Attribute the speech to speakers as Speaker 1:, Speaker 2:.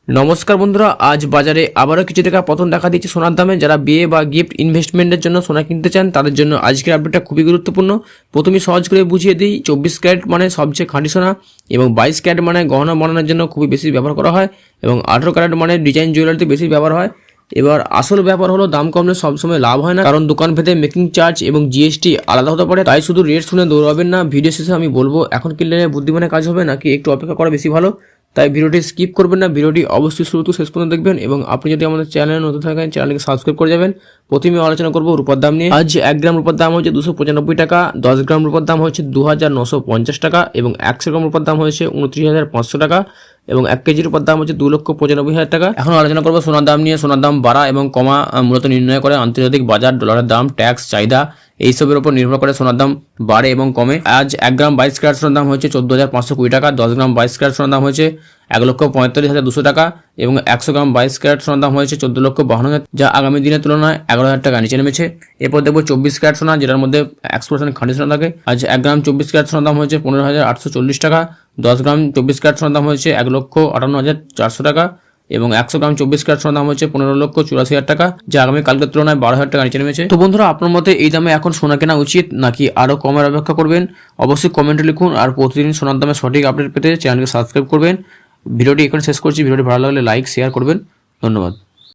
Speaker 1: নমস্কার বন্ধুরা, আজ বাজারে আবারও কিছু টাকা পতন দেখা দিচ্ছে সোনার দামে। যারা বিয়ে বা গিফট ইনভেস্টমেন্টের জন্য সোনা কিনতে চান তাদের জন্য আজকের আপডেটটা খুবই গুরুত্বপূর্ণ। প্রথমে সহজ করে বুঝিয়ে দিই, 24 ক্যারেট মানে সবচেয়ে খাঁটি সোনা এবং 22 ক্যারেট মানে গহনা বানানোর জন্য খুবই বেশি ব্যবহার করা হয় এবং 18 ক্যারেট মানে ডিজাইন জুয়েলারিতে বেশি ব্যবহার হয়। এবার আসল ব্যাপার হলো দাম কমলে সবসময় লাভ হয় না, কারণ দোকান ভেদে মেকিং চার্জ এবং জিএসটি আলাদা হতে পারে। তাই শুধু রেট শুনে দৌড়াবেন না। ভিডিও শেষে আমি বলবো এখন কিনলে বুদ্ধিমানের কাজ হবে নাকি একটু অপেক্ষা করা বেশি ভালো। তাই ভিডিওটি স্কিপ করবেন না, ভিডিওটি অবশ্যই শুরু থেকে শেষ পর্যন্ত দেখবেন এবং আপনি যদি আমাদের চ্যানেলে নতুন থাকেন চ্যানেলকে সাবস্ক্রাইব করে যাবেন। প্রথমে আলোচনা করবো রূপার দাম নিয়ে। আজ 1 গ্রাম রূপার দাম হচ্ছে 295 টাকা, 10 গ্রাম রূপার দাম হচ্ছে 2950 টাকা এবং 100 গ্রাম রূপার দাম হচ্ছে 29,500 টাকা এবং 1 কেজির উপর দাম হচ্ছে 2,95,000 টাকা। এখন আলোচনা করবো সোনার দাম নিয়ে। সোনার দাম বাড়া এবং কমা মূলত নির্ণয় করে আন্তর্জাতিক বাজার, ডলারের দাম, ট্যাক্স, চাহিদা এইসবের উপর নির্ভর করে সোনার দাম বাড়ে এবং কমে। আজ 1 গ্রাম 22 ক্যারেট সোনার দাম হচ্ছে 14,520 টাকা, 10 গ্রাম 22 ক্যারেট সোনার দাম হচ্ছে 1,45,200 টাকা এবং 100 গ্রাম 22 ক্যারেট সোনার দাম হয়েছে 14,52,000, যা আগামী দিনের তুলনায় 11,000 টাকা নিচে নেমেছে। এরপর দেখবো 24 ক্যারেট সোনা, যেটার মধ্যে 100% খাঁটি সোনা থাকে। আজ 1 গ্রাম 24 ক্যারেট সোনার দাম হয়েছে 15,840 টাকা, 10 গ্রাম 24 ক্যারেট সোনার দাম হয়েছে 1,58,400 টাকা এবং 100 গ্রাম 24 ক্যারেট সোনার দাম হচ্ছে 15,84,000 টাকা, যা আগামী কালকের তুলনায় 12,000 টাকা নিচে নেমেছে। তো বন্ধুরা, আপনার মতে এই দামে এখন সোনা কেনা উচিত নাকি আরও কমের অপেক্ষা করবেন? অবশ্যই কমেন্টে লিখুন। আর প্রতিদিন সোনার দামে সঠিক আপডেট পেতে চ্যানেলকে সাবস্ক্রাইব করবেন। ভিডিওটি এখানে শেষ করছি। ভিডিওটি ভালো লাগলে লাইক শেয়ার করবেন। ধন্যবাদ।